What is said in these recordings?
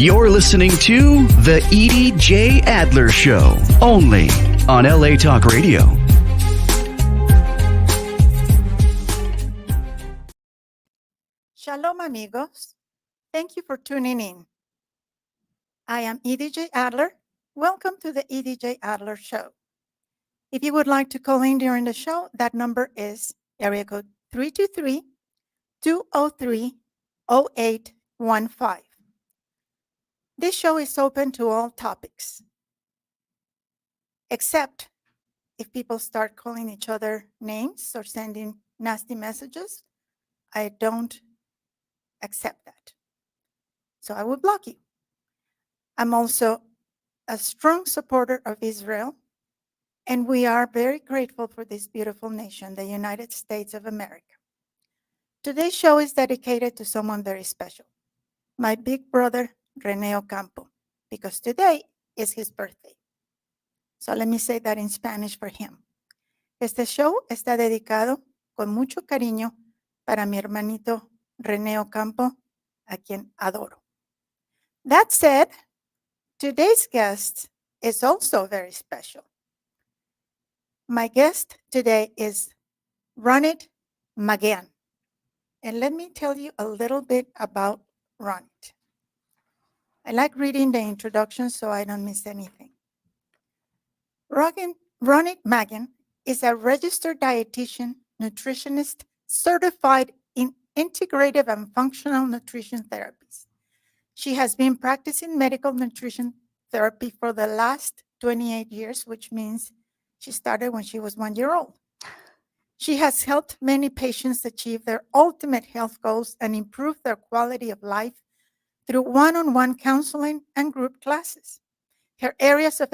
You're listening to The Edie J. Adler Show, only on LA Talk Radio. Shalom, amigos. Thank you for tuning in. I am Edie J. Adler. Welcome to the Edie J. Adler Show. If you would like to call in during the show, that number is area code 323-203-0815. This show is open to all topics, except if people start calling each other names or sending nasty messages. I don't accept that. So I will block you. I'm also a strong supporter of Israel, and we are very grateful for this beautiful nation, the United States of America. Today's show is dedicated to someone very special, my big brother, Rene Ocampo, because today is his birthday. So let me say that in Spanish for him. Este show está dedicado con mucho cariño para mi hermanito Rene Ocampo, a quien adoro. That said, today's guest is also very special. My guest today is Ronit Magen. And let me tell you a little bit about Ronit. I like reading the introduction so I don't miss anything. Ronit Magen is a registered dietitian, nutritionist, certified in integrative and functional nutrition therapies. She has been practicing medical nutrition therapy for the last 28 years, which means she started when she was 1 year old. She has helped many patients achieve their ultimate health goals and improve their quality of life through one-on-one counseling and group classes. Her areas of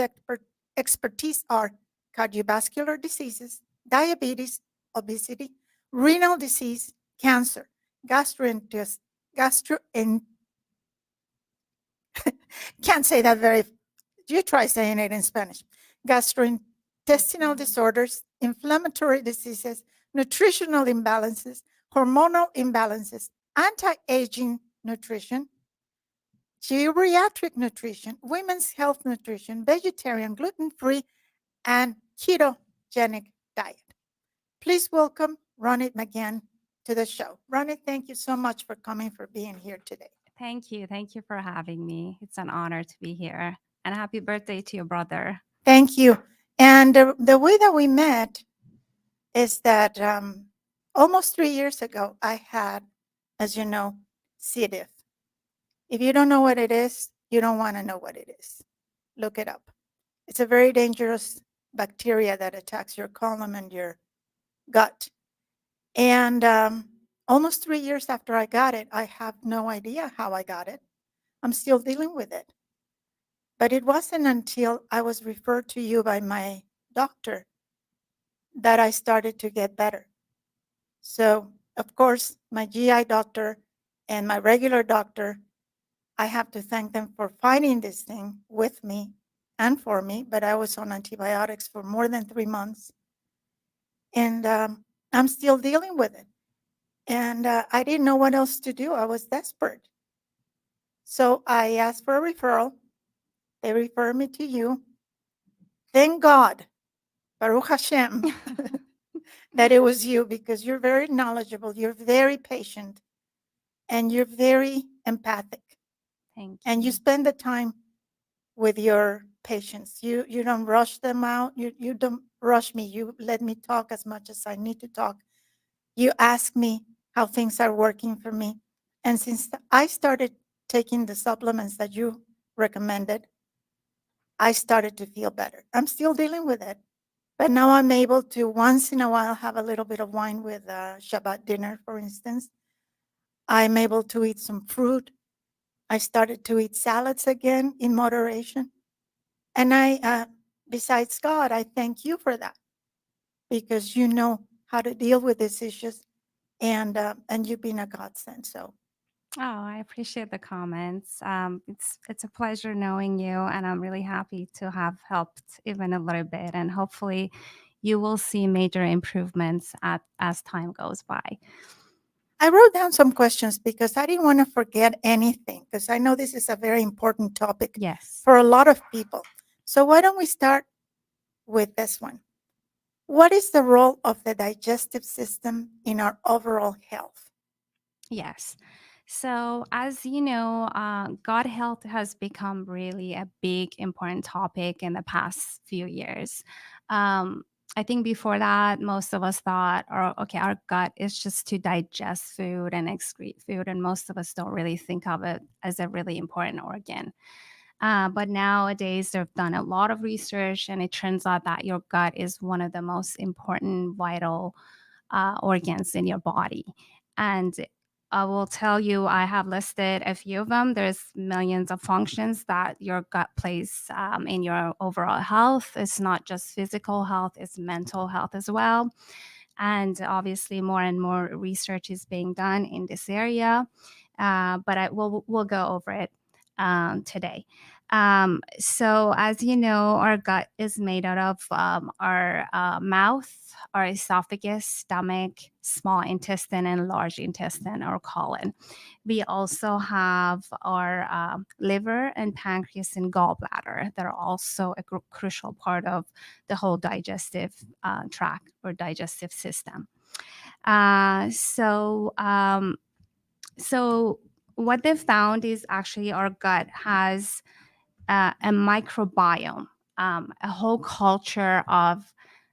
expertise are cardiovascular diseases, diabetes, obesity, renal disease, cancer, can't say that very, you try saying it in Spanish. Gastrointestinal disorders, inflammatory diseases, nutritional imbalances, hormonal imbalances, anti-aging nutrition, geriatric nutrition, women's health nutrition, vegetarian, gluten-free, and ketogenic diet. Please welcome Ronit Magen to the show. Ronit, thank you so much for coming, for being here today. Thank you. Thank you for having me. It's an honor to be here. And happy birthday to your brother. Thank you. And the way that we met is that almost 3 years ago, I had, as you know, C. diff. If you don't know what it is, you don't want to know what it is. Look it up. It's a very dangerous bacteria that attacks your colon and your gut. And almost 3 years after I got it, I have no idea how I got it. I'm still dealing with it. But it wasn't until I was referred to you by my doctor that I started to get better. So, of course, my GI doctor and my regular doctor, I have to thank them for fighting this thing with me and for me, but I was on antibiotics for more than 3 months. And I'm still dealing with it. And I didn't know what else to do. I was desperate. So I asked for a referral. They referred me to you. Thank God, Baruch Hashem, that it was you, because you're very knowledgeable, you're very patient, and you're very empathic. Thank you. And you spend the time with your patients. You don't rush them out. You don't rush me. You let me talk as much as I need to talk. You ask me how things are working for me. And since I started taking the supplements that you recommended, I started to feel better. I'm still dealing with it, but now I'm able to once in a while have a little bit of wine with Shabbat dinner, for instance. I'm able to eat some fruit. I started to eat salads again in moderation. And I, besides God, I thank you for that, because you know how to deal with these issues, and you've been a godsend. So, Oh, I appreciate the comments. It's a pleasure knowing you, and I'm really happy to have helped even a little bit. And hopefully, you will see major improvements as time goes by. I wrote down some questions because I didn't want to forget anything, because I know this is a very important topic Yes. for a lot of people. So why don't we start with this one? What is the role of the digestive system in our overall health? Yes. So, as you know, gut health has become really a big, important topic in the past few years. Um, I think before that, most of us thought, or okay, our gut is just to digest food and excrete food, and most of us don't really think of it as a really important organ. But nowadays, they've done a lot of research, and it turns out that your gut is one of the most important, vital organs in your body. And I will tell you, I have listed a few of them. There's millions of functions that your gut plays in your overall health. It's not just physical health, it's mental health as well. And obviously, more and more research is being done in this area. But we'll go over it today. So, as you know, our gut is made out of our mouth, our esophagus, stomach, small intestine, and large intestine or colon. We also have our liver and pancreas and gallbladder that are also a crucial part of the whole digestive tract or digestive system. Uh, so, um, so what they've found is actually our gut has a microbiome, a whole culture of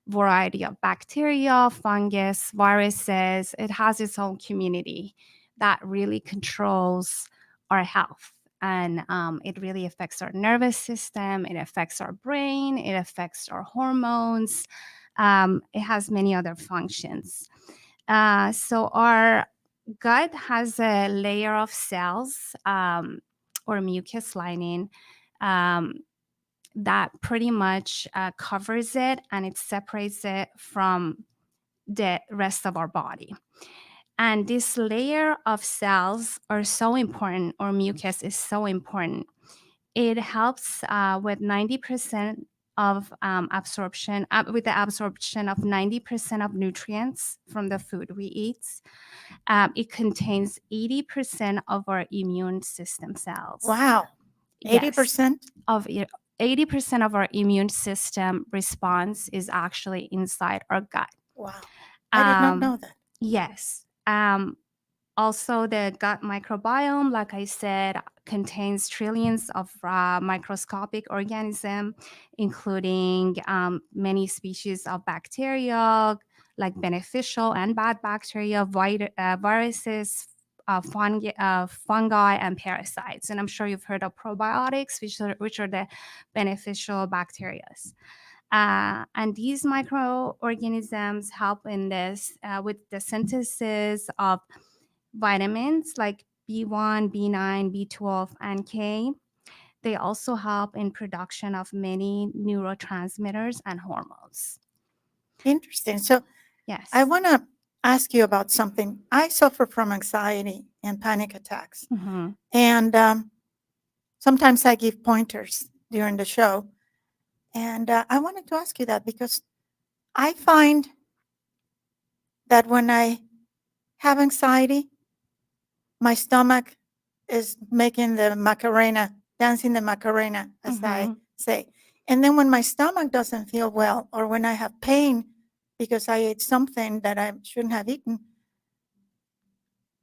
variety of bacteria, fungus, viruses. It has its own community that really controls our health. And it really affects our nervous system, it affects our brain, it affects our hormones. It has many other functions. So, our gut has a layer of cells or mucus lining um, that pretty much covers it and it separates it from the rest of our body. And this layer of cells are so important, or mucus is so important. It helps with 90% of absorption, with the absorption of 90% of nutrients from the food we eat. It contains 80% of our immune system cells. Wow, Yes, 80%? of 80% of our immune system response is actually inside our gut. Wow, I did not Um, know that. yes. Also, the gut microbiome, like I said, contains trillions of microscopic organisms, including many species of bacteria, like beneficial and bad bacteria, viruses, fungi, and parasites. And I'm sure you've heard of probiotics, which are the beneficial bacteria. And these microorganisms help in this with the synthesis of vitamins like B1, B9, B12, and K. They also help in production of many neurotransmitters and hormones. Interesting. So I Yes. want to ask you about something. I suffer from anxiety and panic attacks. Mm-hmm. And sometimes I give pointers during the show. And I wanted to ask you that because I find that when I have anxiety, my stomach is making the Macarena, dancing the Macarena, as I Mm-hmm. say. And then when my stomach doesn't feel well, or when I have pain because I ate something that I shouldn't have eaten,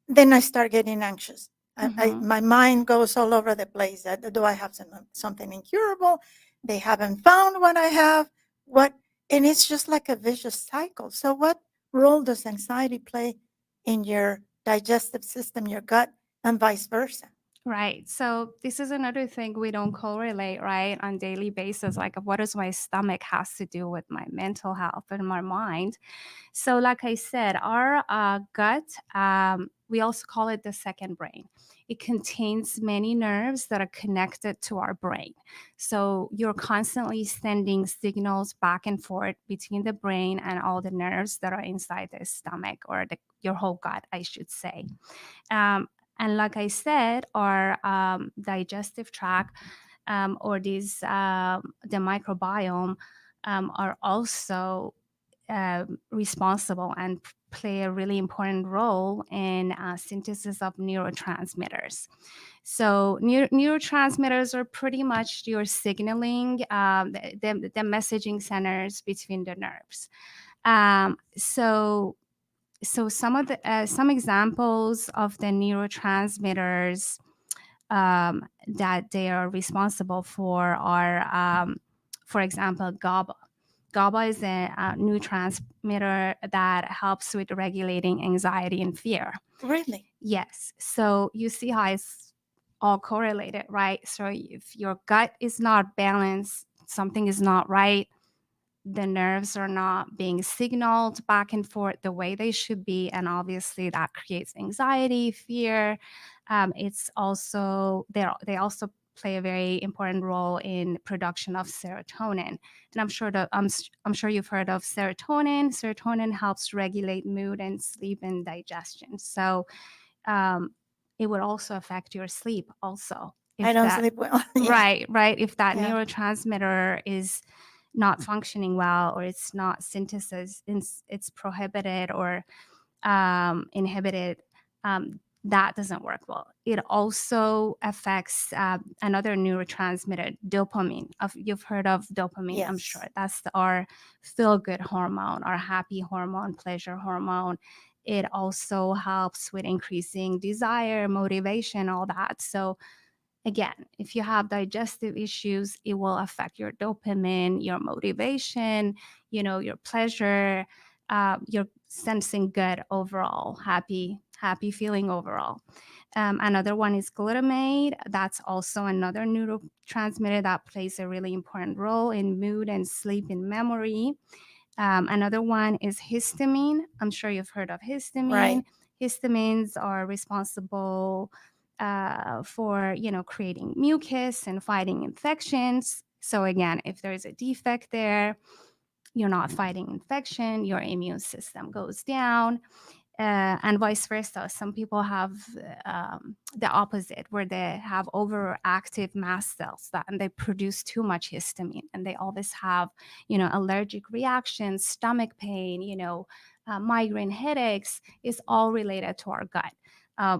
then I start getting anxious. Mm-hmm. My mind goes all over the place. Do I have something incurable? They haven't found what I have. What? And it's just like a vicious cycle. So, what role does anxiety play in your digestive system, your gut, and vice versa? Right. So this is another thing we don't correlate, right, on daily basis. Like, what does my stomach has to do with my mental health and my mind? So, like I said, our gut, we also call it the second brain. It contains many nerves that are connected to our brain. So, you're constantly sending signals back and forth between the brain and all the nerves that are inside the stomach or your whole gut, I should say. Um, and like I said, our digestive tract or the microbiome are also responsible and play a really important role in synthesis of neurotransmitters. So neurotransmitters are pretty much your signaling, the messaging centers between the nerves. So some examples of the neurotransmitters that they are responsible for are, for example, GABA. GABA is a neurotransmitter that helps with regulating anxiety and fear. Really? Yes. So you see how it's all correlated, right? So if your gut is not balanced, something is not right, the nerves are not being signaled back and forth the way they should be, and obviously that creates anxiety, fear. It's also they also play a very important role in production of serotonin, and I'm sure you've heard of serotonin. Serotonin helps regulate mood and sleep and digestion. So it would also affect your sleep also I if don't that sleep well. Yeah. right if that Yeah. neurotransmitter is not functioning well, or it's not synthesis, it's prohibited or inhibited, that doesn't work well. It also affects another neurotransmitter, dopamine. You've heard of dopamine, I'm sure. Yes. That's our feel-good hormone, our happy hormone, pleasure hormone. It also helps with increasing desire, motivation, all that. So again, if you have digestive issues, it will affect your dopamine, your motivation, your pleasure, your sensing good overall, happy feeling overall. Another one is glutamate. That's also another neurotransmitter that plays a really important role in mood and sleep and memory. Another one is histamine. I'm sure you've heard of histamine. Right. Histamines are responsible for creating mucus and fighting infections. So again, if there's a defect there, you're not fighting infection, your immune system goes down. And vice versa. Some people have the opposite, where they have overactive mast cells and they produce too much histamine, and they always have, allergic reactions, stomach pain, migraine headaches. Is all related to our gut.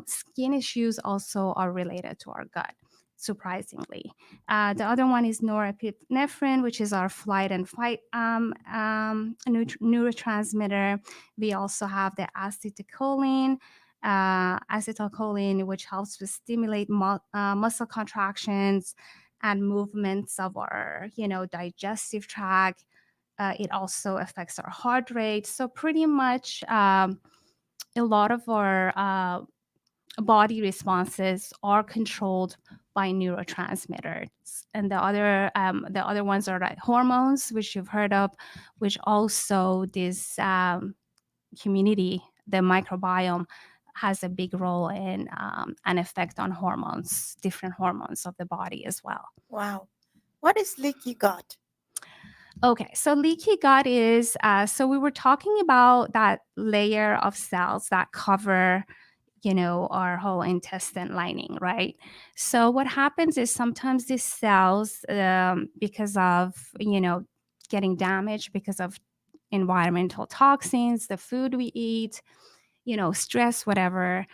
Skin issues also are related to our gut, surprisingly. The other one is norepinephrine, which is our flight and fight neurotransmitter. We also have the acetylcholine, which helps to stimulate muscle contractions and movements of our, digestive tract. It also affects our heart rate. So pretty much a lot of our body responses are controlled by neurotransmitters, and the other ones are like hormones, which you've heard of, which also this community, the microbiome, has a big role in an effect on hormones, different hormones of the body as well. Wow. What is leaky gut? Okay, so leaky gut is so we were talking about that layer of cells that cover our whole intestine lining, right? So what happens is sometimes these cells, because of, getting damaged because of environmental toxins, the food we eat, stress, whatever,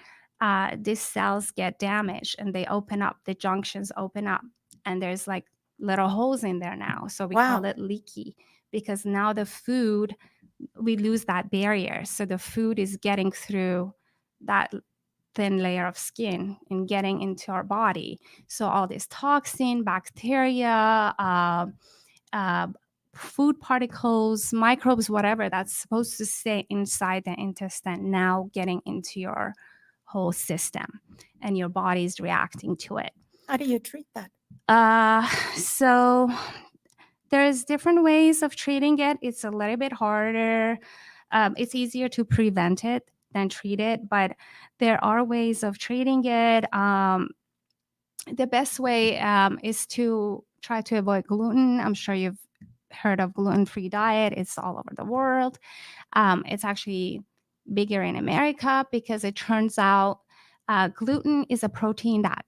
these cells get damaged and they open up, the junctions open up, and there's like little holes in there now. So we call it leaky, because now the food, we lose that barrier. So the food is getting through that thin layer of skin and getting into our body. So all this toxin, bacteria, food particles, microbes, whatever that's supposed to stay inside the intestine, now getting into your whole system, and your body's reacting to it. How do you treat that? So there's different ways of treating it. It's a little bit harder. It's easier to prevent it than treat it, but there are ways of treating it. The best way is to try to avoid gluten. I'm sure you've heard of gluten-free diet. It's all over the world. It's actually bigger in America because it turns out gluten is a protein that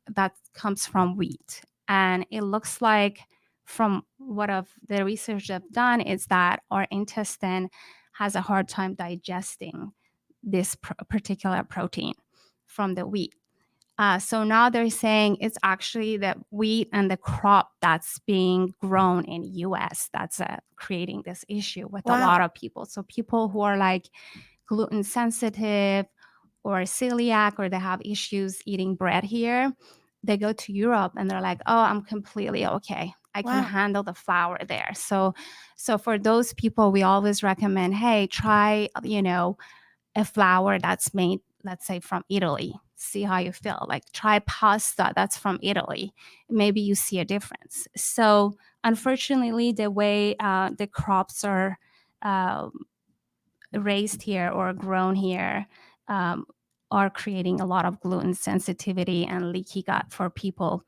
comes from wheat, and it looks like, from what of the research I've done, is that our intestine has a hard time digesting this particular protein from the wheat. So now they're saying it's actually the wheat and the crop that's being grown in US that's creating this issue with a lot Wow. of people. So people who are like gluten sensitive or celiac, or they have issues eating bread here, they go to Europe and they're like, oh, I'm completely okay. I can Wow. handle the flour there. So for those people, we always recommend, hey, try, a flour that's made, let's say, from Italy. See how you feel. Like try pasta that's from Italy. Maybe you see a difference. So unfortunately, the way the crops are raised here or grown here um, are creating a lot of gluten sensitivity and leaky gut for people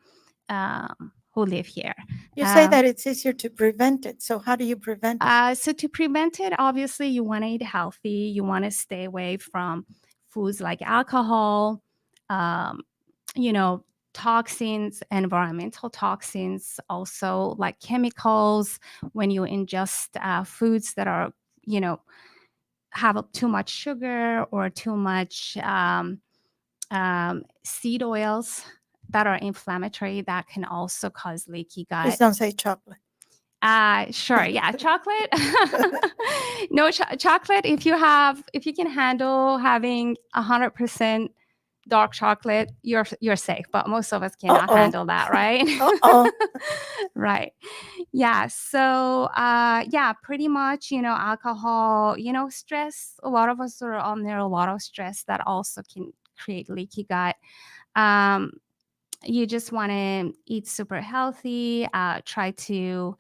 who live here. You say that it's easier to prevent it. So how do you prevent it? So to prevent it, obviously, you want to eat healthy. You want to stay away from foods like alcohol, um, toxins, environmental toxins, also like chemicals. When you ingest foods that are, have too much sugar or too much seed oils that are inflammatory, that can also cause leaky Please gut. don't say chocolate. Sure. Yeah. Chocolate. No chocolate. If you can handle having 100% dark chocolate, you're safe. But most of us cannot Uh-oh. handle that, right? Uh-oh. Right. Yeah. So, yeah, pretty much, alcohol, stress. A lot of us are under a lot of stress that also can create leaky gut. You just want to eat super healthy. Try to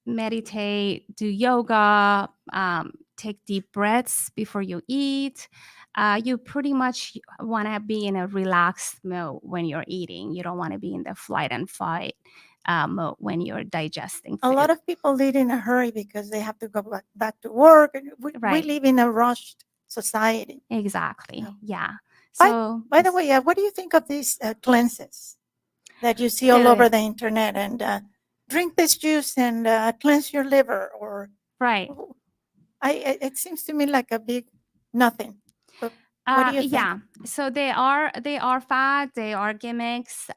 meditate, do yoga, take deep breaths before you eat. You pretty much want to be in a relaxed mode when you're eating. You don't want to be in the flight and fight mode when you're digesting A food. lot of people eat in a hurry because they have to go back to work. We Right. live in a rushed society. Exactly. Yeah. Yeah. By So, the way, what do you think of these cleanses that you see all over the internet? And drink this juice and cleanse your liver, or right. it seems to me like a big nothing. But what do you think? Yeah. So they are fat. They are gimmicks.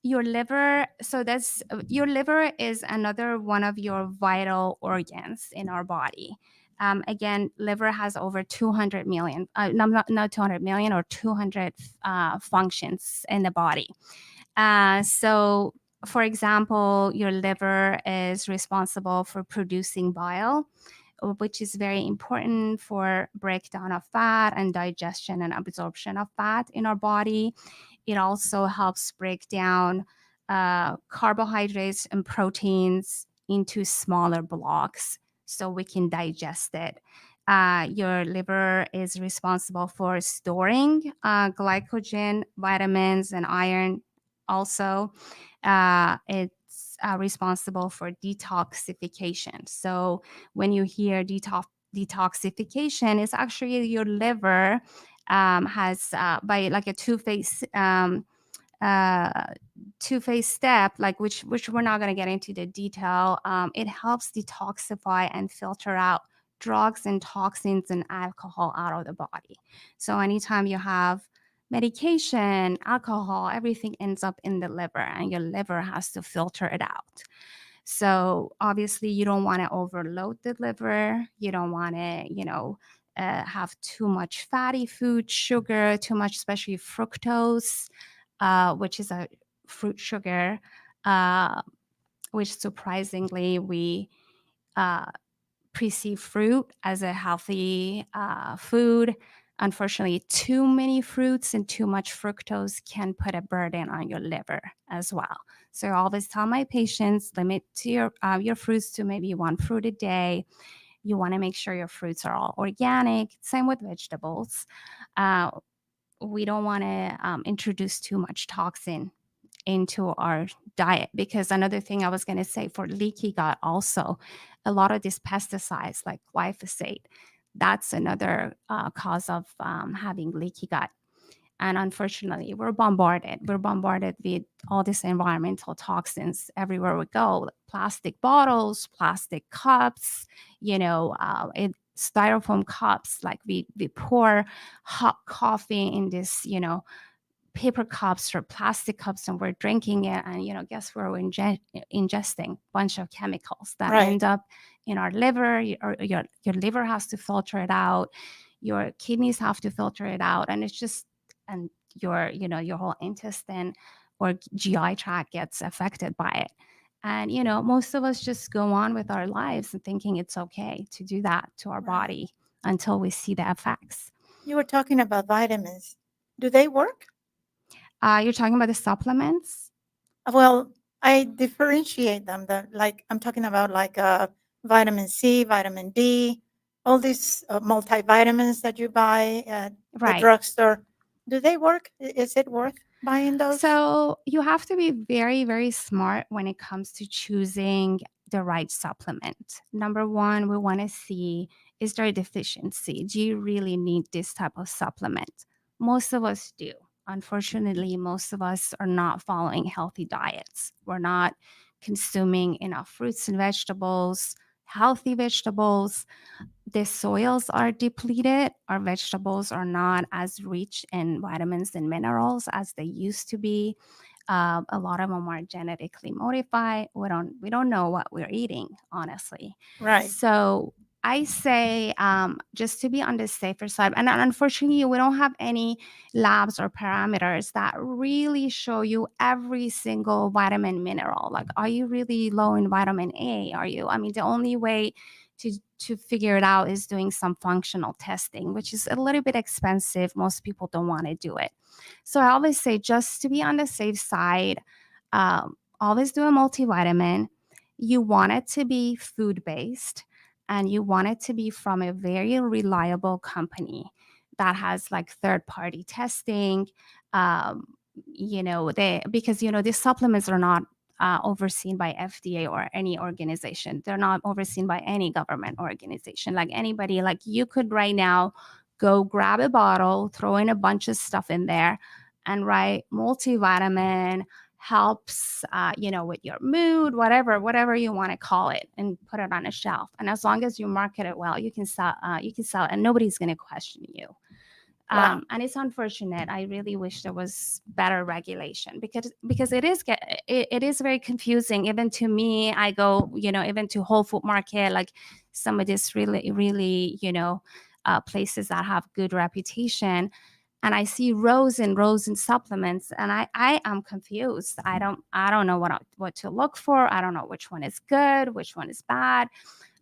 Your liver. So that's your liver is another one of your vital organs in our body. Again, liver has over 200 million, not 200 million, or 200 functions in the body. So, for example, your liver is responsible for producing bile, which is very important for breakdown of fat and digestion and absorption of fat in our body. It also helps break down carbohydrates and proteins into smaller blocks so we can digest it. Your liver is responsible for storing glycogen, vitamins, and iron. Also, it's responsible for detoxification. So when you hear detoxification, it's actually your liver has by like a two-phase step, like which we're not going to get into the detail. It helps detoxify and filter out drugs and toxins and alcohol out of the body. So anytime you have medication, alcohol, everything ends up in the liver, and your liver has to filter it out. So obviously you don't want to overload the liver. You don't want to, have too much fatty food, sugar, too much, especially fructose, which is a fruit sugar, which surprisingly we perceive fruit as a healthy food. Unfortunately, too many fruits and too much fructose can put a burden on your liver as well. So I always tell my patients, limit to your fruits to maybe one fruit a day. You want to make sure your fruits are all organic. Same with vegetables. We don't want to introduce too much toxin into our diet, because another thing I was going to say for leaky gut, also a lot of these pesticides like glyphosate, that's another cause of having leaky gut. And unfortunately, we're bombarded. We're bombarded with all these environmental toxins everywhere we go. Like plastic bottles, plastic cups, styrofoam cups. Like we pour hot coffee in this, paper cups or plastic cups, and we're drinking it, and guess where we're ingesting a bunch of chemicals that Right. end up in our liver. Your liver has to filter it out, your kidneys have to filter it out, and it's just, and your whole intestine or GI tract gets affected by it. And most of us just go on with our lives and thinking it's okay to do that to our Right. body until we see the effects. You were talking about vitamins. Do they work? You're talking about the supplements? Well, I differentiate them. Like I'm talking about like vitamin C, vitamin D, all these multivitamins that you buy at the Right. drugstore. Do they work? Is it worth buying those? So you have to be very, very smart when it comes to choosing the right supplement. Number one, we want to see, is there a deficiency? Do you really need this type of supplement? Most of us do. Unfortunately, most of us are not following healthy diets. We're not consuming enough fruits and vegetables, healthy vegetables. The soils are depleted. Our vegetables are not as rich in vitamins and minerals as they used to be. A lot of them are genetically modified. We don't know what we're eating, honestly. Right. So I say, just to be on the safer side, and unfortunately, we don't have any labs or parameters that really show you every single vitamin mineral. Like, are you really low in vitamin A? Are you? I mean, the only way to figure it out is doing some functional testing, which is a little bit expensive. Most people don't want to do it. So I always say, just to be on the safe side, always do a multivitamin. You want it to be food based, and you want it to be from a very reliable company that has like third party testing. Because these supplements are not overseen by FDA or any organization. They're not overseen by any government organization. Like anybody, like you could right now go grab a bottle, throw in a bunch of stuff in there, and write multivitamin helps, with your mood, whatever you want to call it, and put it on a shelf. And as long as you market it well, you can sell it, and nobody's going to question you. Wow. And it's unfortunate. I really wish there was better regulation, because it is very confusing. Even to me, I go, even to Whole Food Market, like some of these really, really, places that have good reputation, and I see rows and rows in supplements, and I am confused. I don't know what to look for. I don't know which one is good, which one is bad.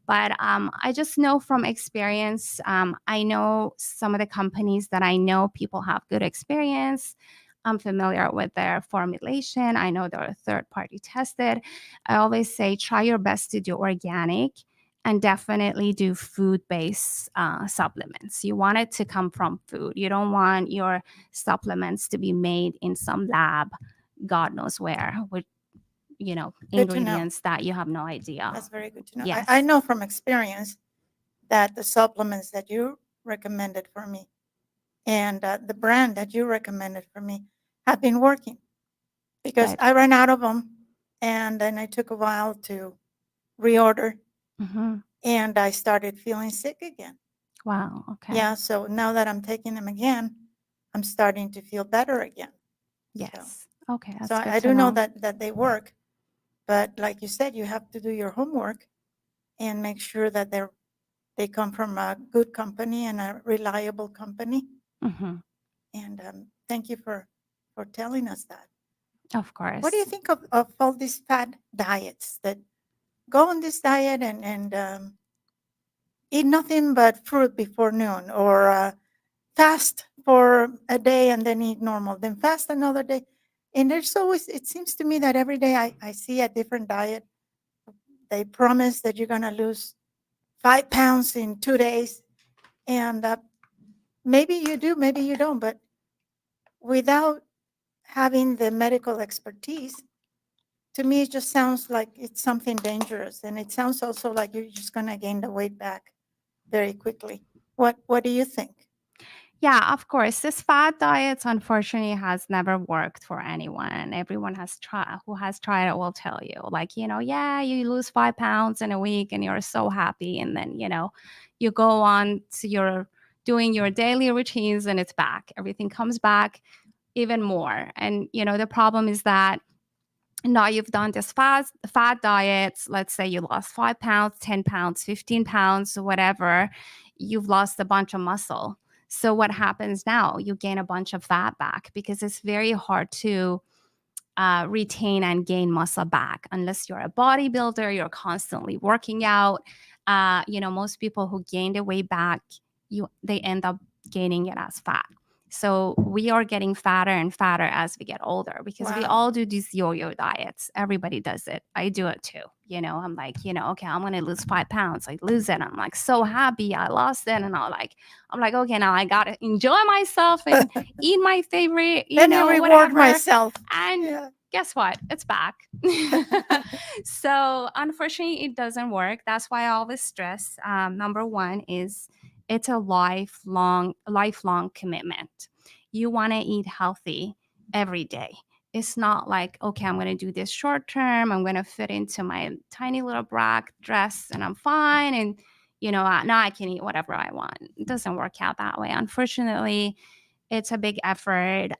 But I just know from experience. I know some of the companies that I know people have good experience. I'm familiar with their formulation. I know they're third party tested. I always say, try your best to do organic, and definitely do food based supplements. You want it to come from food. You don't want your supplements to be made in some lab, God knows where, with Good to know. ingredients that you have no idea. That's very good to know. Yes. I know from experience that the supplements that you recommended for me and the brand that you recommended for me have been working, because Good. I ran out of them, and then I took a while to reorder, Hmm. and I started feeling sick again. Wow. Okay. Yeah, so now that I'm taking them again, I'm starting to feel better again. So, Yes. Okay. so That's I good do to know know. that they work, but like you said, you have to do your homework and make sure that they come from a good company and a reliable company. Hmm. And thank you for telling us that. Of What do you course. think of all these fad diets that go on this diet and eat nothing but fruit before noon, or fast for a day and then eat normal, then fast another day? And there's always, it seems to me that every day I see a different diet. They promise that you're going to lose 5 pounds in 2 days. And maybe you do, maybe you don't. But without having the medical expertise, to me, it just sounds like it's something dangerous. And it sounds also like you're just going to gain the weight back very quickly. What do you think? Yeah, of course. This fad diet, unfortunately, has never worked for anyone. Everyone has tried who has tried it will tell you, like, yeah, you lose 5 pounds in a week and you're so happy. And then, you go on to your doing your daily routines and it's back. Everything comes back even more. And, the problem is that now you've done this fat diets. Let's say you lost 5 pounds, 10 pounds, 15 pounds, whatever. You've lost a bunch of muscle. So what happens now? You gain a bunch of fat back because it's very hard to retain and gain muscle back unless you're a bodybuilder, you're constantly working out. Most people who gain the weight back, they end up gaining it as fat. So we are getting fatter and fatter as we get older because we Wow. all do these yo-yo diets. Everybody does it. I do it too. I'm like, okay, I'm gonna lose 5 pounds. I lose it. I'm like so happy I lost it, and I'm like, okay, now I gotta enjoy myself and eat my favorite, Let me reward whatever. myself. And Yeah. guess what? It's back. So unfortunately, it doesn't work. That's why I always stress. Number one is it's a lifelong commitment. You want to eat healthy every day. It's not like, okay, I'm going to do this short term. I'm going to fit into my tiny little bra dress and I'm fine. And, now I can eat whatever I want. It doesn't work out that way. Unfortunately, it's a big effort,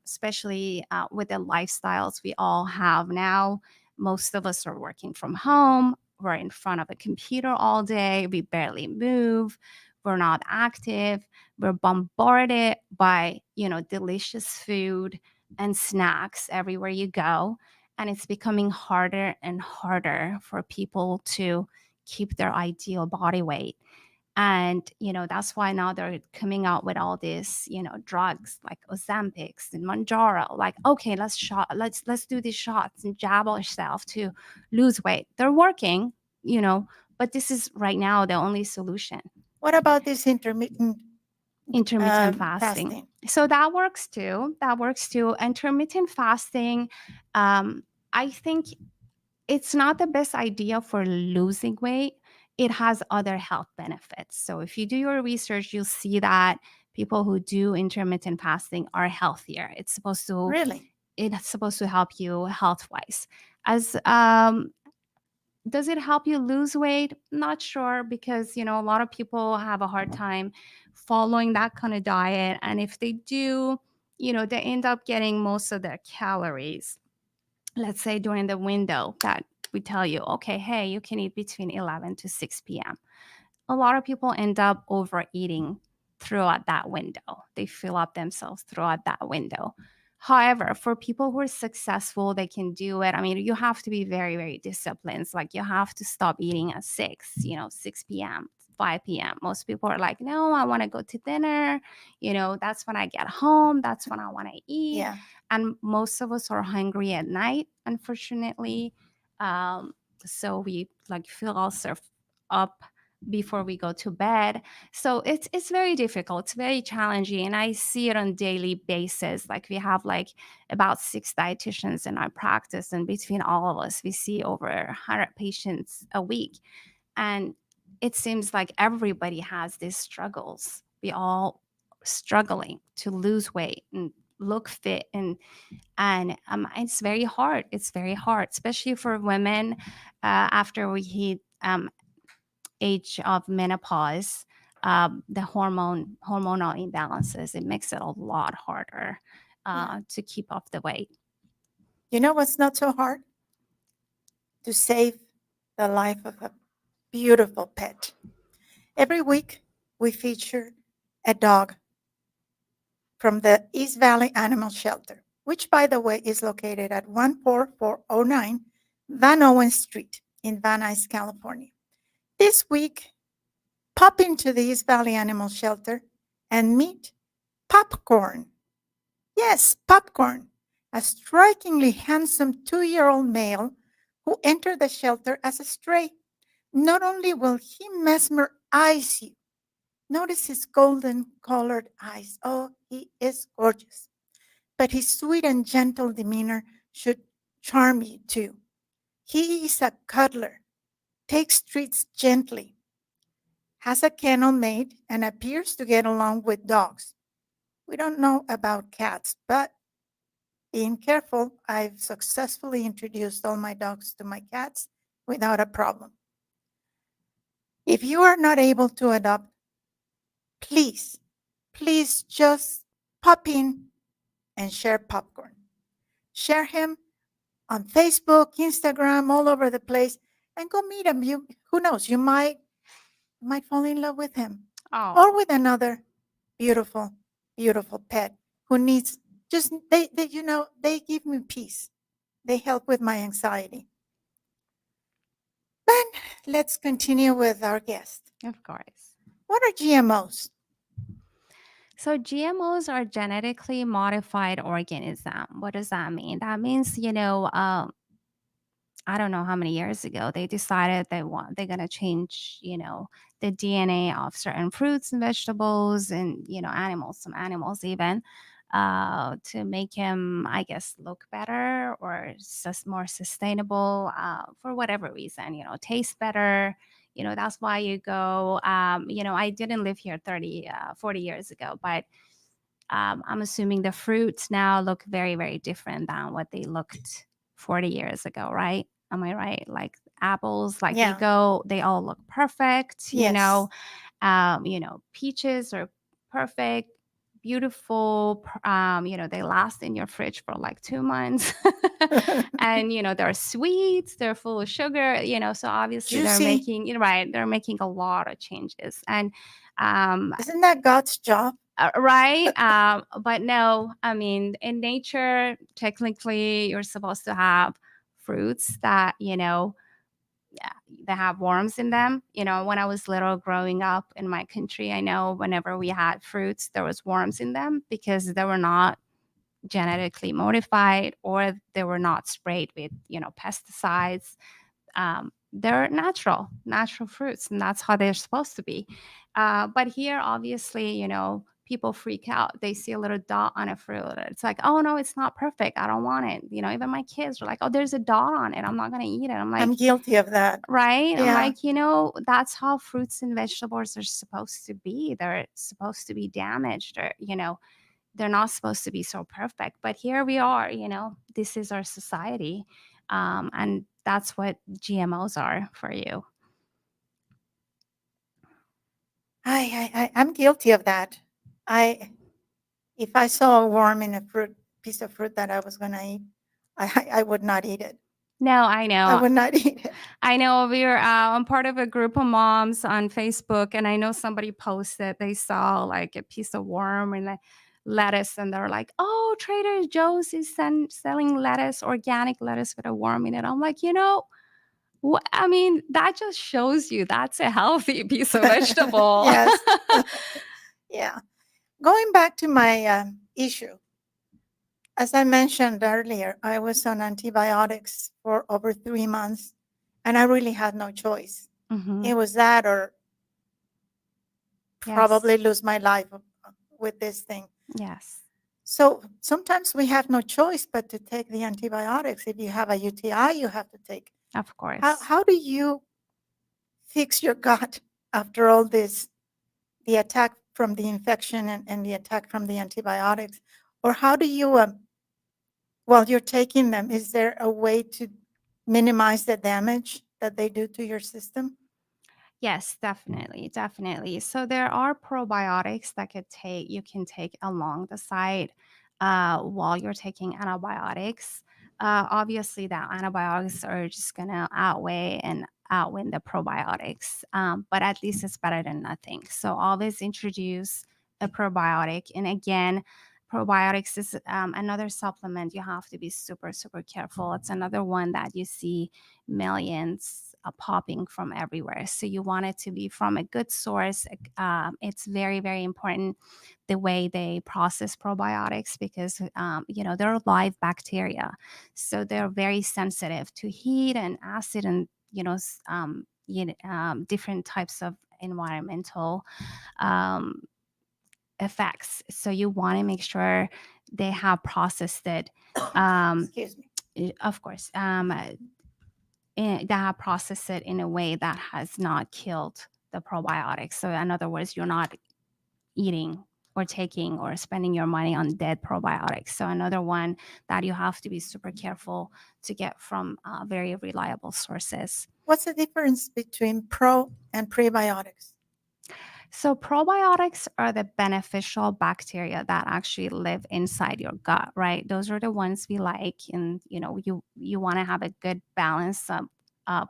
especially with the lifestyles we all have now. Most of us are working from home. We're in front of a computer all day. We barely move. We're not active. We're bombarded by, delicious food and snacks everywhere you go. And it's becoming harder and harder for people to keep their ideal body weight. And that's why now they're coming out with all these drugs like Ozempics and Manjaro. Like, okay, let's do these shots and jab ourselves to lose weight. They're working, but this is right now the only solution. What about this intermittent Intermittent fasting. fasting? So that works too. Intermittent fasting, I think it's not the best idea for losing weight. It has other health benefits. So if you do your research, you'll see that people who do intermittent fasting are healthier. Really? It's supposed to help you health wise. As Does it help you lose weight? Not sure, because a lot of people have a hard time following that kind of diet, and if they do, they end up getting most of their calories, let's say during the window that we tell you, okay, hey, you can eat between 11 to 6 p.m. A lot of people end up overeating throughout that window. They fill up themselves throughout that window. However, for people who are successful, they can do it. I mean, you have to be very, very disciplined. It's like you have to stop eating at 6 p.m., 5 p.m. Most people are like, no, I want to go to dinner. That's when I get home. That's when I want to eat. Yeah. And most of us are hungry at night, unfortunately. So we like fill ourselves up before we go to bed. So it's very difficult. It's very challenging. And I see it on daily basis. Like we have like about 6 dietitians in our practice. And between all of us, we see over 100 patients a week. And it seems like everybody has these struggles. We all struggling to lose weight and look fit, and it's very hard. It's very hard, especially for women after we hit age of menopause. The hormonal imbalances, it makes it a lot harder Yeah. to keep up the weight. You know what's not so hard? To save the life of a beautiful pet. Every week, we feature a dog from the East Valley Animal Shelter, which, by the way, is located at 14409 Van Owen Street in Van Nuys, California. This week, pop into the East Valley Animal Shelter and meet Popcorn. Yes, Popcorn, a strikingly handsome 2-year-old male who entered the shelter as a stray. Not only will he mesmerize you, notice his golden colored eyes. Oh, he is gorgeous. But his sweet and gentle demeanor should charm you too. He is a cuddler, takes treats gently, has a kennel mate, and appears to get along with dogs. We don't know about cats, but being careful, I've successfully introduced all my dogs to my cats without a problem. If you are not able to adopt, please, please just pop in and share popcorn. Share him on Facebook, Instagram, all over the place, and go meet him. You, who knows? You might fall in love with him Oh, or with another beautiful, beautiful pet who needs just they they give me peace. They help with my anxiety. Then let's continue with our guest. of course. What are GMOs? So GMOs are genetically modified organism. What does that mean? That means, I don't know how many years ago they decided they're gonna change, the DNA of certain fruits and vegetables and animals, some animals even, to make him, I guess, look better or more sustainable for whatever reason, taste better. That's why you go. I didn't live here 40 years ago, but I'm assuming the fruits now look very, very different than what they looked 40 years ago, right? Am I right? Like apples, like Yeah. they all look perfect, Yes. peaches are perfect, beautiful, they last in your fridge for like 2 months. And, they're sweet, they're full of sugar, so obviously Juicy. they're making a lot of changes. And, Isn't that God's job? right? But no, I mean, in nature, technically, you're supposed to have fruits that, that have worms in them. When I was little growing up in my country, I know whenever we had fruits, there was worms in them because they were not genetically modified or they were not sprayed with, pesticides. They're natural fruits, and that's how they're supposed to be. But here, obviously, people freak out. They see a little dot on a fruit. It's like, oh no, it's not perfect. I don't want it. Even my kids are like, oh, there's a dot on it. I'm not gonna eat it. I'm like, I'm guilty of that. right? I'm Yeah. like, that's how fruits and vegetables are supposed to be. They're supposed to be damaged, or they're not supposed to be so perfect. But here we are, this is our society. And that's what GMOs are for you. I'm guilty of that. I If I saw a worm in a piece of fruit that I was gonna eat, I would not eat it. No, I I know. would not eat it. I know I'm part of a group of moms on Facebook, and I know somebody posted they saw like a piece of worm and lettuce, and they're like, "Oh, Trader Joe's is selling lettuce, organic lettuce with a worm in it." I'm like, I mean, that just shows you that's a healthy piece of vegetable. Yes. Yeah. Going back to my issue, as I mentioned earlier, I was on antibiotics for over 3 months, and I really had no choice. Hmm. It was that or Yes. probably lose my life with this thing. Yes. So sometimes we have no choice but to take the antibiotics. If you have a UTI, you have to take. Of course. How do you fix your gut after all this, the attack from the infection and the attack from the antibiotics? Or how do you, while you're taking them, is there a way to minimize the damage that they do to your system? Yes, definitely, definitely. So there are probiotics that you can take along the side while you're taking antibiotics. Obviously, the antibiotics are just gonna outweigh and outwin the probiotics, but at least it's better than nothing. So always introduce a probiotic, and again, probiotics is another supplement. You have to be super, super careful. It's another one that you see millions popping from everywhere. So you want it to be from a good source. It's very, very important the way they process probiotics because, they're live bacteria. So they're very sensitive to heat and acid and, different types of environmental um, effects. So you want to make sure they have processed it. Excuse me. Of course, that have processed it in a way that has not killed the probiotics. So in other words, you're not eating or taking or spending your money on dead probiotics. So another one that you have to be super careful to get from very reliable sources. What's the difference between pro and prebiotics? So probiotics are the beneficial bacteria that actually live inside your gut, right? Those are the ones we like, and you want to have a good balance of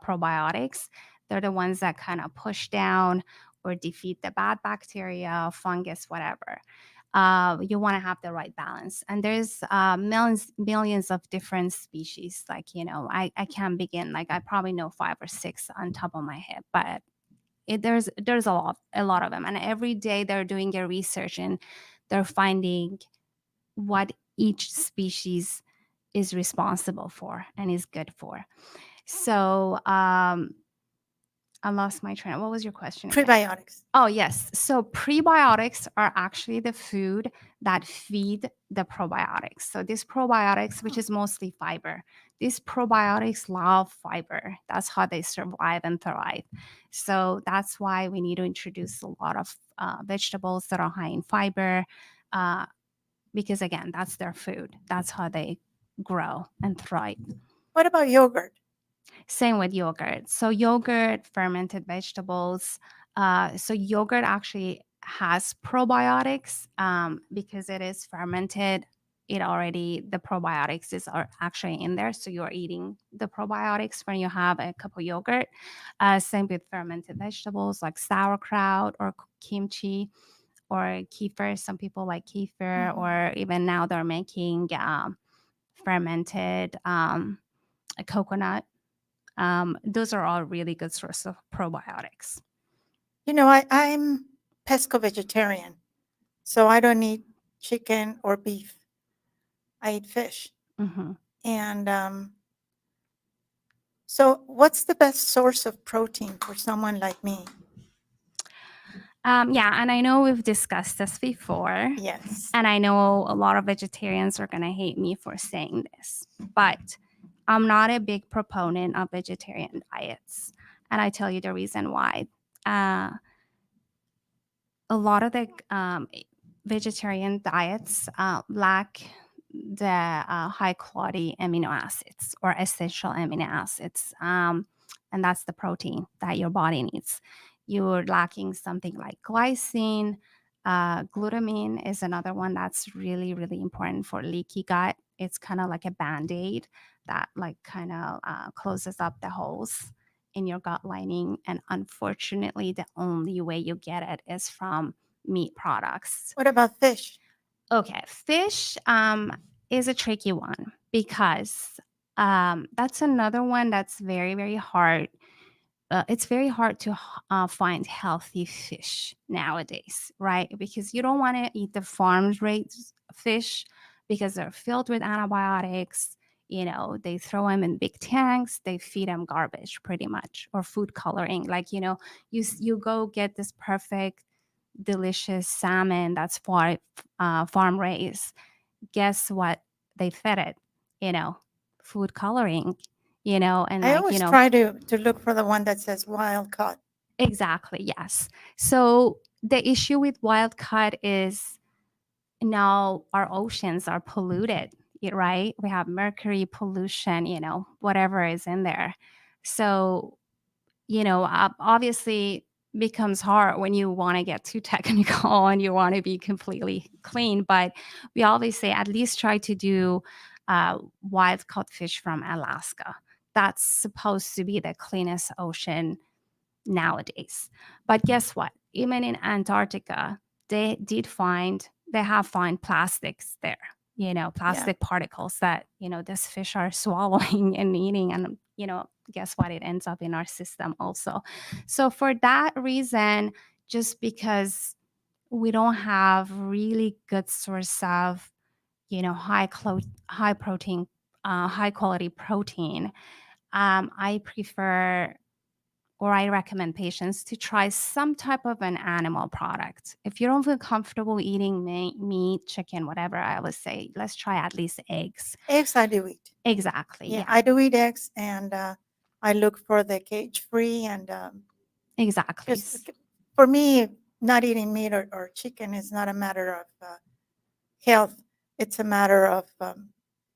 probiotics. They're the ones that kind of push down or defeat the bad bacteria, fungus, whatever. You want to have the right balance, and there's millions of different species. Like I can't begin. Like I probably know 5 or 6 on top of my head, but there's a lot of them, and every day they're doing their research and they're finding what each species is responsible for and is good for. So I lost my train. What was your question again? Prebiotics. Oh, yes. So prebiotics are actually the food that feed the probiotics. So these probiotics, which is mostly fiber, these probiotics love fiber. That's how they survive and thrive. So that's why we need to introduce a lot of vegetables that are high in fiber, uh, because again, that's their food. That's how they grow and thrive. What about yogurt? Same with yogurt. So yogurt, fermented vegetables. So yogurt actually has probiotics because it is fermented. The probiotics are actually in there. So you're eating the probiotics when you have a cup of yogurt. Same with fermented vegetables like sauerkraut or kimchi or kefir. Some people like kefir, or even now they're making fermented coconut. Those are all really good sources of probiotics. I'm pesco vegetarian, so I don't eat chicken or beef. I eat fish. Hmm. And so, what's the best source of protein for someone like me? Yeah, and I know we've discussed this before, Yes. and I know a lot of vegetarians are going to hate me for saying this, but I'm not a big proponent of vegetarian diets, and I tell you the reason why. Uh, a lot of the vegetarian diets lack the high quality amino acids or essential amino acids. And that's the protein that your body needs. You're lacking something like glycine. Glutamine is another one that's really, really important for leaky gut. It's kind of like a band-aid that like kind of closes up the holes in your gut lining. And unfortunately, the only way you get it is from meat products. What about fish? Okay, fish is a tricky one because that's another one that's very, very hard. It's very hard to find healthy fish nowadays, right? Because you don't want to eat the farm raised fish because they're filled with antibiotics. They throw them in big tanks. They feed them garbage, pretty much, or food coloring. Like you go get this perfect, delicious salmon that's farm raised. Guess what? They fed it. You know, food coloring. And I like always try to look for the one that says wild caught. Exactly, yes. So the issue with wild caught is now our oceans are polluted, right? We have mercury pollution, whatever is in there. So, obviously becomes hard when you want to get too technical and you want to be completely clean. But we always say at least try to do wild caught fish from Alaska. That's supposed to be the cleanest ocean nowadays. But guess what? Even in Antarctica, they have found plastics there, plastic particles that, these fish are swallowing and eating. And, guess what? It ends up in our system also. So for that reason, just because we don't have really good source of, high protein, high quality protein, I prefer or I recommend patients to try some type of an animal product. If you don't feel comfortable eating meat, chicken, whatever, I would say let's try at least eggs. Eggs I do eat. Exactly. Yeah. I do eat eggs, and I look for the cage free, and Exactly. for me, not eating meat or chicken is not a matter of health. It's a matter of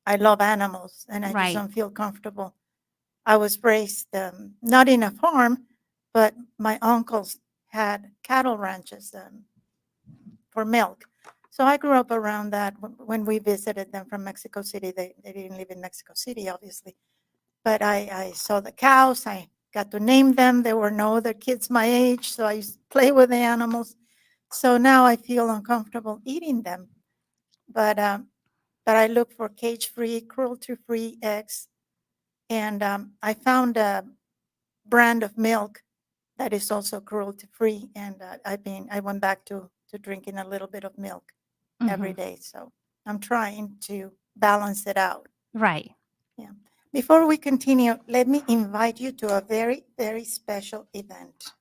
I love animals and I just Right. don't feel comfortable. I was raised not in a farm, but my uncles had cattle ranches for milk. So I grew up around that when we visited them from Mexico City. They didn't live in Mexico City, obviously. But I saw the cows. I got to name them. There were no other kids my age, so I used to play with the animals. So now I feel uncomfortable eating them. But I look for cage-free, cruelty-free eggs, and I found a brand of milk that is also cruelty-free. And I went back to drinking a little bit of milk every Mhm. day. So I'm trying to balance it out. Right. Yeah. Before we continue, let me invite you to a very, very special event.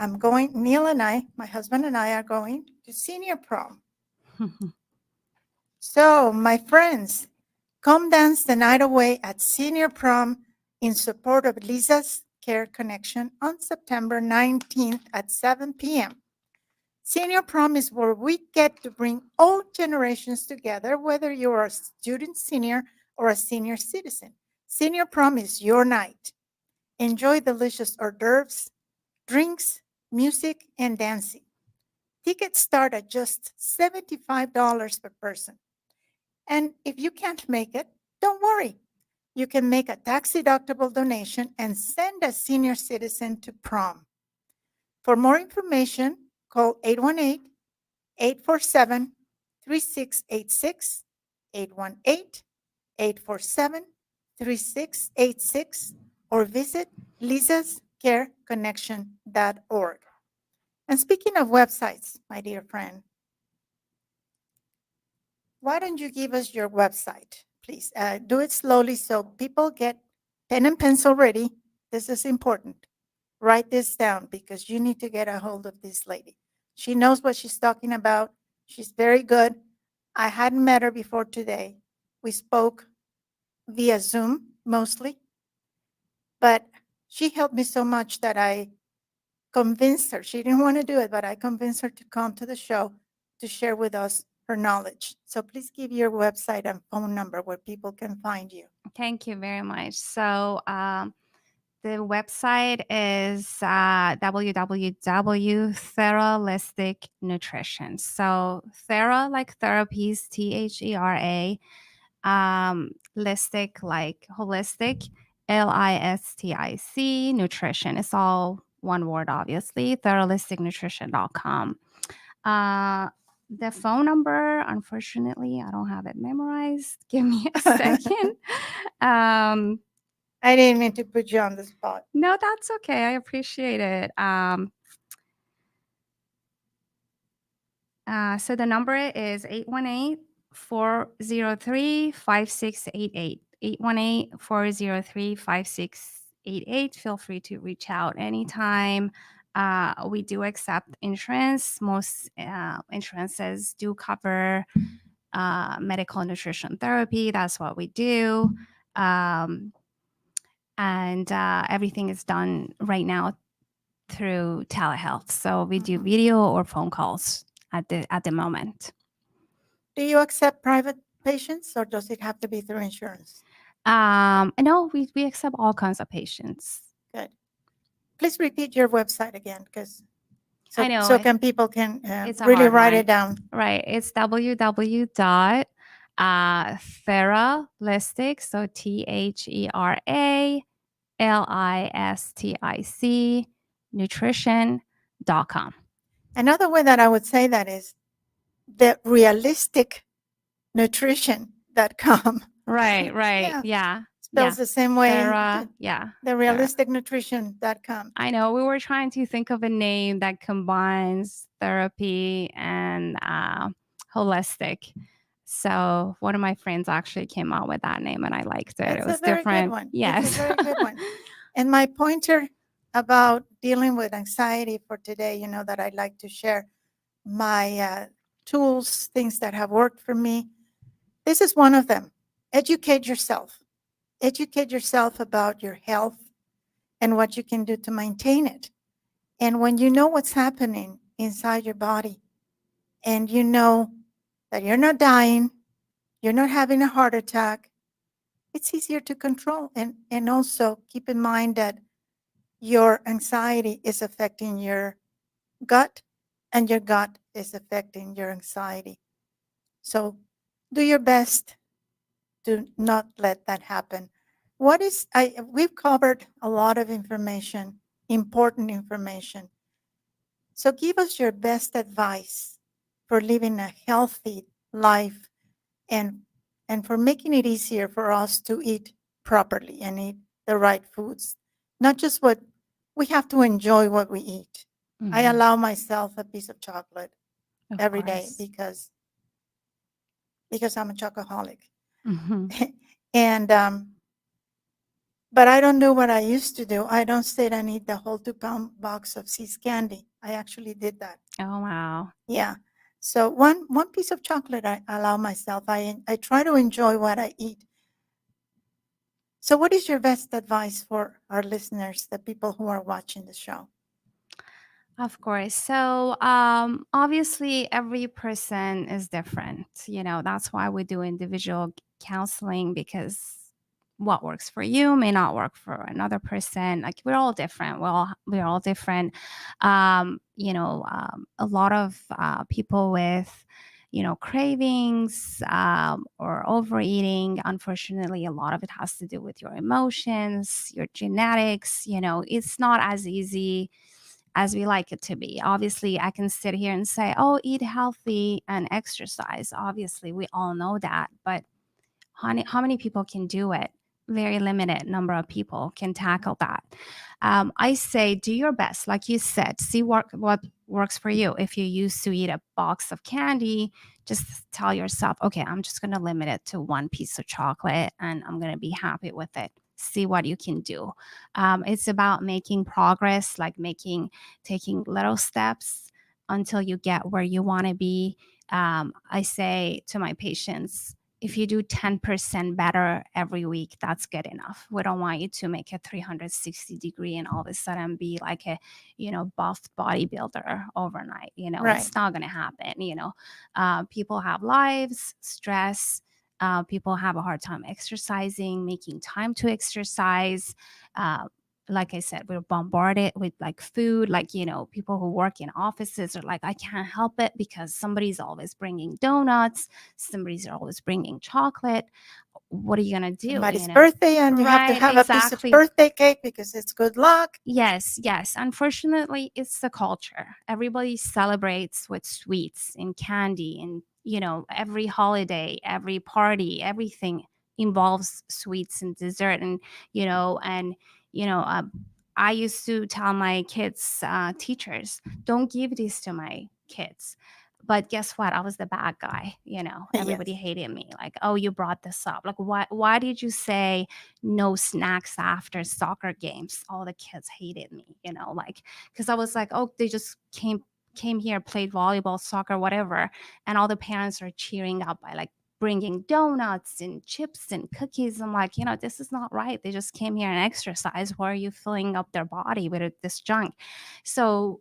Neil and I, my husband and I, are going to senior prom. So, my friends, come dance the night away at senior prom in support of Lisa's Care Connection on September 19th at 7 p.m. Senior prom is where we get to bring all generations together, whether you're a student senior or a senior citizen. Senior prom is your night. Enjoy delicious hors d'oeuvres, drinks, music, and dancing. Tickets start at just $75 per person. And if you can't make it, don't worry. You can make a tax-deductible donation and send a senior citizen to prom. For more information, call 818-847-3686, 818-847-3686, or visit lisascareconnection.org. And speaking of websites, my dear friend, why don't you give us your website, please? Do it slowly so people get pen and pencil ready. This is important. Write this down because you need to get a hold of this lady. She knows what she's talking about. She's very good. I hadn't met her before today. We spoke via Zoom mostly, but she helped me so much that I convinced her. She didn't want to do it, but I convinced her to come to the show to share with us her knowledge. So please give your website and phone number where people can find you. Thank you very much. So, the website is www.theraholistic nutrition. So, Thera like therapies, THERA, listic like holistic, LISTIC, nutrition. It's all one word, obviously. Theraholisticnutrition.com. The phone number, unfortunately, I don't have it memorized. Give me a second. I didn't mean to put you on the spot. No, that's okay. I appreciate it. So the number is 818-403-5688. 818-403-5688. Feel free to reach out anytime. We do accept insurance. Most insurances do cover medical nutrition therapy. That's what we do. And everything is done right now through telehealth. So we do video or phone calls at the moment. Do you accept private patients or does it have to be through insurance? No, we accept all kinds of patients. Good. Please repeat your website again, because I know, so people can it's a really hard write one. it down. Right. It's www.theraholistic, so THERALISTIC nutrition.com. Another way that I would say that is the realistic nutrition.com. Right. Yeah. Yeah. Spells the same way. Thera, yeah. The realisticnutrition.com. I know we were trying to think of a name that combines therapy and holistic. So one of my friends actually came out with that name, and I liked it. It's It was a very different. good one. Yes, It's a very good one. And my pointer about dealing with anxiety for today, you know, that I'd like to share my tools, things that have worked for me. This is one of them. Educate yourself. Educate yourself about your health and what you can do to maintain it. And when you know what's happening inside your body, and you know that you're not dying, you're not having a heart attack, it's easier to control. And also keep in mind that your anxiety is affecting your gut, and your gut is affecting your anxiety. So do your best to not let that happen. We've covered a lot of information, important information. So give us your best advice for living a healthy life, and for making it easier for us to eat properly and eat the right foods. Not just what we have to enjoy what we eat. I Mhm. allow myself a piece of chocolate Of every day course. because I'm a chocoholic. Mhm. And but I don't do what I used to do. I don't sit and eat the whole 2-pound box of See's candy. I actually did that. Oh, wow. Yeah. So one piece of chocolate I allow myself. I try to enjoy what I eat. So what is your best advice for our listeners, the people who are watching the show? Of course. So, obviously, every person is different. That's why we do individual counseling, because what works for you may not work for another person. Like, we're all different. We're all different. A lot of people with cravings, or overeating, unfortunately, a lot of it has to do with your emotions, your genetics. It's not as easy as we like it to be. Obviously, I can sit here and say, oh, eat healthy and exercise. Obviously, we all know that. But how many people can do it? Very limited number of people can tackle that. I say do your best. Like you said, see what works for you. If you used to eat a box of candy, just tell yourself, okay, I'm just going to limit it to one piece of chocolate and I'm going to be happy with it. See what you can do. It's about making progress, like taking little steps until you get where you want to be. I say to my patients, if you do 10% better every week, that's good enough. We don't want you to make a 360 degree and all of a sudden be like a, buff bodybuilder overnight. Right. It's not going to happen. People have lives, stress. People have a hard time exercising, making time to exercise. Uh, like I said, we're bombarded with like food, like, people who work in offices are like, I can't help it because somebody's always bringing donuts, somebody's always bringing chocolate. What are you going to do? Somebody's birthday, and you have to Right, have a piece of exactly. birthday cake because it's good luck. Yes, yes. Unfortunately, it's the culture. Everybody celebrates with sweets and candy, and every holiday, every party, everything involves sweets and dessert, and you know, uh, I used to tell my kids, teachers, don't give this to my kids. But guess what? I was the bad guy. Everybody Yes. hated me. Like, oh, you brought this up. Like, why did you say no snacks after soccer games? All the kids hated me, like, because I was like, oh, they just came here, played volleyball, soccer, whatever, and all the parents are cheering up by like bringing donuts and chips and cookies. I'm like, this is not right. They just came here and exercise. Why are you filling up their body with this junk? So,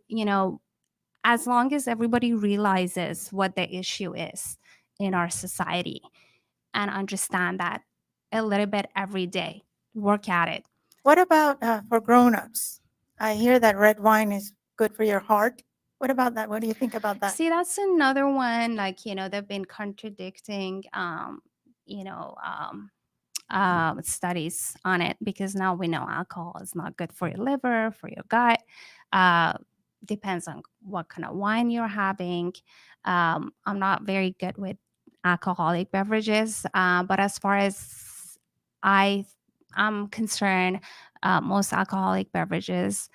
as long as everybody realizes what the issue is in our society and understand that a little bit every day, work at it. What about for grown-ups? I hear that red wine is good for your heart. What about that? What do you think about that? See, that's another one. Like, they've been contradicting, you know, studies on it, because now we know alcohol is not good for your liver, for your gut. Uh, Depends on what kind of wine you're having. I'm not very good with alcoholic beverages, but as far as I I'm concerned, most alcoholic beverages,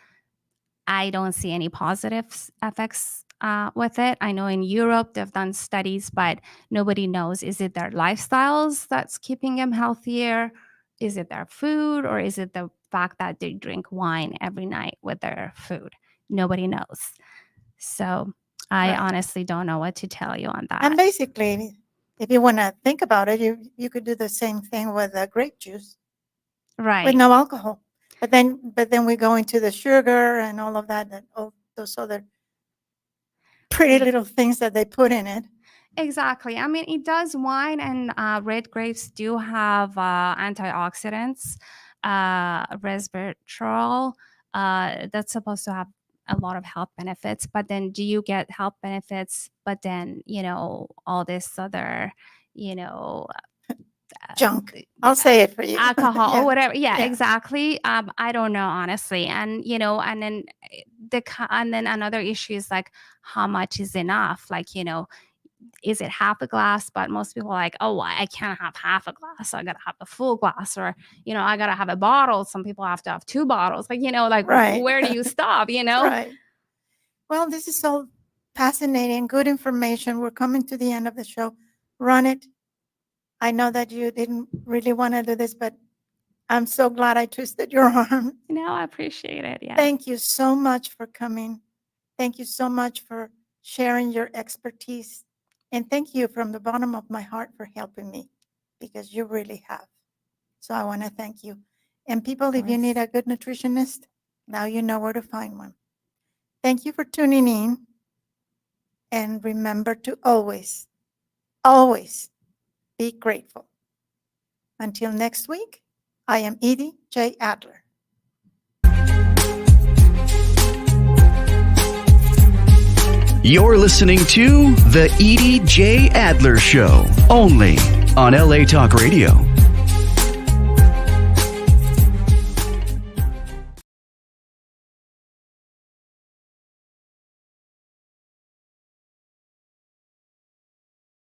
I don't see any positive effects with it. I know in Europe they've done studies, but nobody knows, is it their lifestyles that's keeping them healthier? Is it their food? Or is it the fact that they drink wine every night with their food? Nobody knows. So I Right. honestly don't know what to tell you on And that. basically, if you want to think about it, you could do the same thing with grape juice with Right. no alcohol. But then we go into the sugar and all of that, all those other pretty little things that they put in it. Exactly. I mean, it does. Wine and red grapes do have antioxidants, resveratrol. That's supposed to have a lot of health benefits. But then, do you get health benefits? But then, all this other, you know, Junk. I'll say it for you. alcohol Yeah. or whatever. Yeah, Yeah. exactly. I don't know, honestly. And and then another issue is like, how much is enough? Like, is it half a glass? But most people are like, oh, I can't have half a glass. I gotta have a full glass, or I gotta have a bottle. Some people have to have 2 bottles. Like, Right. where do you stop? Right. Well, this is all fascinating, good information. We're coming to the end of the show. Run it. I know that you didn't really want to do this, but I'm so glad I twisted your arm. I appreciate it. Yeah. Thank you so much for coming. Thank you so much for sharing your expertise. And thank you from the bottom of my heart for helping me, because you really have. So I want to thank you. And people, if you need a good nutritionist, now you know where to find one. Thank you for tuning in. And remember to always, always be grateful. Until next week, I am Edie J. Adler. You're listening to The Edie J. Adler Show, only on LA Talk Radio.